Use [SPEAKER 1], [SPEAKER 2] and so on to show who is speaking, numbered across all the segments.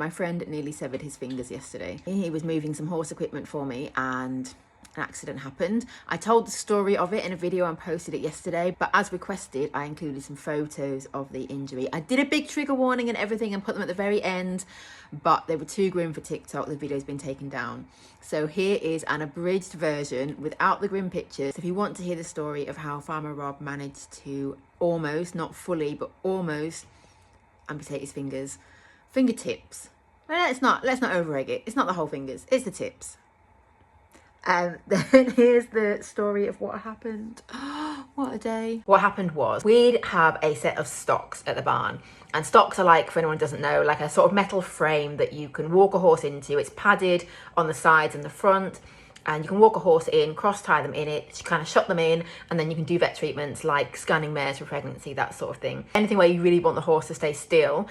[SPEAKER 1] My friend nearly severed his fingers yesterday. He was moving some horse equipment for me and an accident happened. I told the story of it in a video and posted it yesterday, but as requested, I included some photos of the injury. I did a big trigger warning and everything and put them at the very end, but they were too grim for TikTok. The video's been taken down. So here is an abridged version without the grim pictures. If you want to hear the story of how Farmer Rob managed to almost, not fully, but almost amputate his fingertips. Let's not over-egg it. It's not the whole fingers, it's the tips. And then here's the story of what happened. What a day. What happened was we'd have a set of stocks at the barn. And stocks are like, for anyone who doesn't know, like a sort of metal frame that you can walk a horse into. It's padded on the sides and the front. And you can walk a horse in, cross-tie them in it, you kind of shut them in, and then you can do vet treatments like scanning mares for pregnancy, that sort of thing. Anything where you really want the horse to stay still,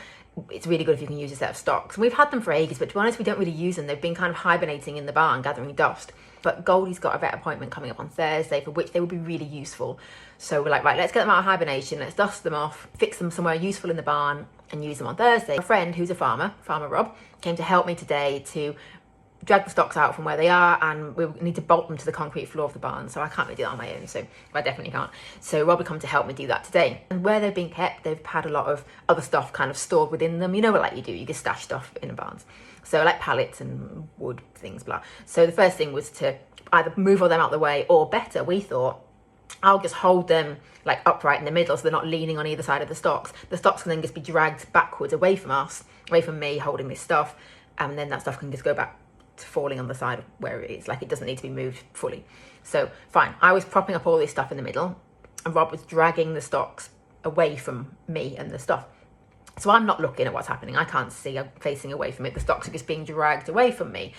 [SPEAKER 1] it's really good if you can use a set of stocks. And we've had them for ages, but to be honest, we don't really use them. They've been kind of hibernating in the barn, gathering dust. But Goldie's got a vet appointment coming up on Thursday, for which they will be really useful. So we're like, right, let's get them out of hibernation, let's dust them off, fix them somewhere useful in the barn, and use them on Thursday. A friend who's a farmer, Farmer Rob, came to help me today to drag the stocks out from where they are, and we need to bolt them to the concrete floor of the barn, so I can't really do that on my own, so I definitely can't. So Rob will come to help me do that today. And where they've been kept, they've had a lot of other stuff kind of stored within them. You know what, like you do, you just stash stuff in the barns. So like pallets and wood things, blah. So the first thing was to either move all them out the way, or better, we thought, I'll just hold them like upright in the middle so they're not leaning on either side of the stocks. The stocks can then just be dragged backwards away from us, away from me holding this stuff, and then that stuff can just go back to falling on the side where it is. Like, it doesn't need to be moved fully. So fine, I was propping up all this stuff in the middle, and Rob was dragging the stocks away from me and the stuff. So I'm not looking at what's happening. I can't see, I'm facing away from it. The stocks are just being dragged away from me.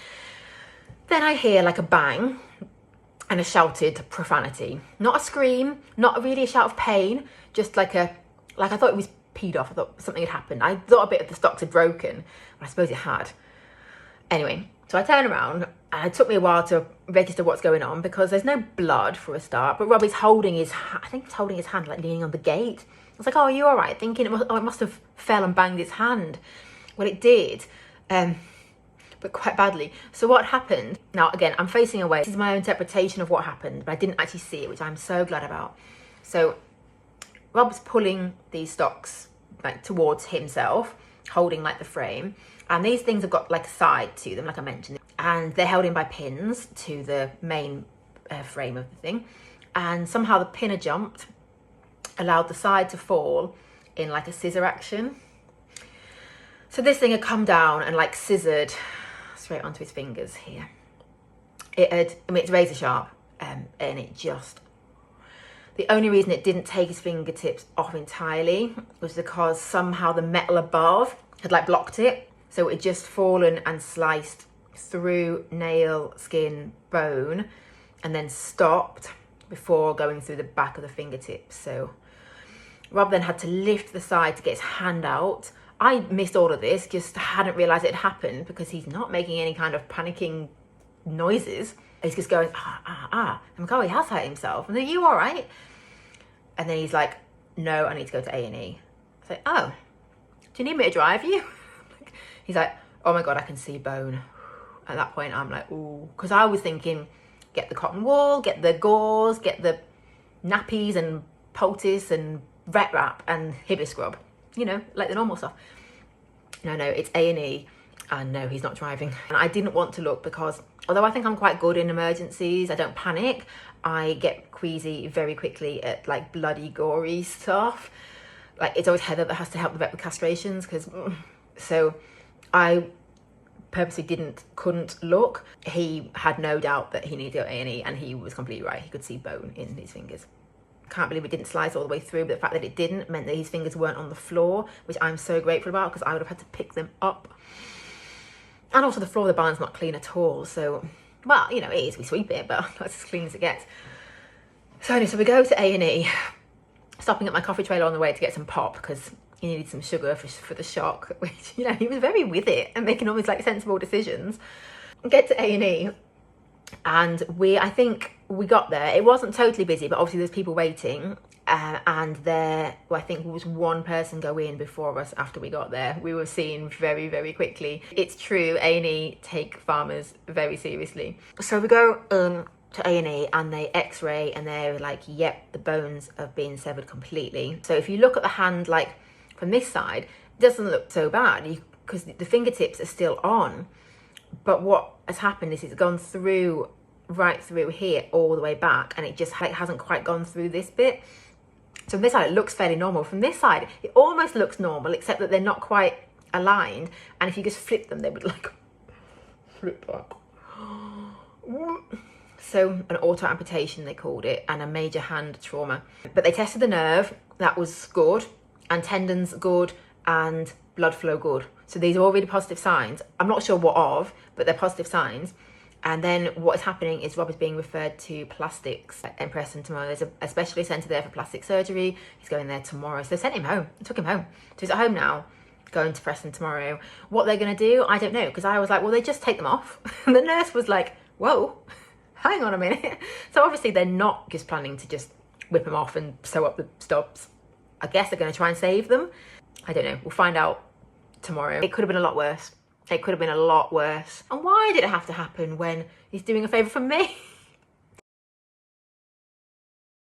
[SPEAKER 1] Then I hear like a bang and a shouted profanity. Not a scream, not really a shout of pain, just like I thought it was peed off. I thought something had happened. I thought a bit of the stocks had broken, but I suppose it had. Anyway, so I turn around, and it took me a while to register what's going on, because there's no blood for a start, but Robbie's holding his, I think he's holding his hand, like leaning on the gate. I was like, oh, are you all right? Thinking it must have fell and banged his hand. Well, it did, but quite badly. So what happened, now again, I'm facing away. This is my own interpretation of what happened, but I didn't actually see it, which I'm so glad about. So Rob's pulling these stocks like towards himself, holding like the frame. And these things have got like a side to them, like I mentioned. And they're held in by pins to the main frame of the thing. And somehow the pin had jumped, allowed the side to fall in like a scissor action. So this thing had come down and like scissored straight onto his fingers here. It had, I mean, it's razor sharp, and it just, the only reason it didn't take his fingertips off entirely was because somehow the metal above had like blocked it. So it had just fallen and sliced through nail, skin, bone, and then stopped before going through the back of the fingertips. So Rob then had to lift the side to get his hand out. I missed all of this, just hadn't realised it had happened, because he's not making any kind of panicking noises. He's just going, I'm like, oh, he has hurt himself. And then, you all right? And then he's like, no, I need to go to A&E. I was like, oh, do you need me to drive you? He's like, oh my God, I can see bone. At that point, I'm like, ooh. Because I was thinking, get the cotton wool, get the gauze, get the nappies and poultice and vet wrap and hibby scrub. You know, like the normal stuff. No, it's A&E. And no, he's not driving. And I didn't want to look, because although I think I'm quite good in emergencies, I don't panic. I get queasy very quickly at like bloody, gory stuff. Like, it's always Heather that has to help the vet with castrations, because so I purposely couldn't look. He had no doubt that he needed to go A&E, and he was completely right. He could see bone in his fingers. Can't believe it didn't slice all the way through, but the fact that it didn't meant that his fingers weren't on the floor, which I'm so grateful about, because I would have had to pick them up. And also the floor of the barn's not clean at all, so, well, you know, it is, we sweep it, but that's as clean as it gets. So anyway, so we go to A&E, stopping at my coffee trailer on the way to get some pop, because he needed some sugar for the shock, which, you know, he was very with it and making all these like sensible decisions. Get to A&E, and I think we got there. It wasn't totally busy, but obviously there's people waiting. and there, well, I think there was one person go in before us after we got there. We were seen very, very quickly. It's true, A&E take farmers very seriously. So we go to A&E and they x-ray and they're like, yep, the bones have been severed completely. So if you look at the hand, like from this side, it doesn't look so bad because the fingertips are still on. But what has happened is it's gone through, right through here, all the way back, and it just like hasn't quite gone through this bit. So from this side, it looks fairly normal. From this side, it almost looks normal, except that they're not quite aligned. And if you just flip them, they would like flip back. So an auto amputation, they called it, and a major hand trauma. But they tested the nerve, that was good, and tendons good, and blood flow good. So these are all really positive signs. I'm not sure what of, but they're positive signs. And then what is happening is Rob is being referred to plastics in Preston tomorrow. There's a specialist centre there for plastic surgery. He's going there tomorrow. So they sent him home. They took him home. So he's at home now, going to Preston tomorrow. What they're going to do, I don't know. Because I was like, well, they just take them off. And the nurse was like, whoa, hang on a minute. So obviously they're not just planning to just whip them off and sew up the stubs. I guess they're going to try and save them. I don't know. We'll find out tomorrow. It could have been a lot worse. It could have been a lot worse. And why did it have to happen when he's doing a favour for me?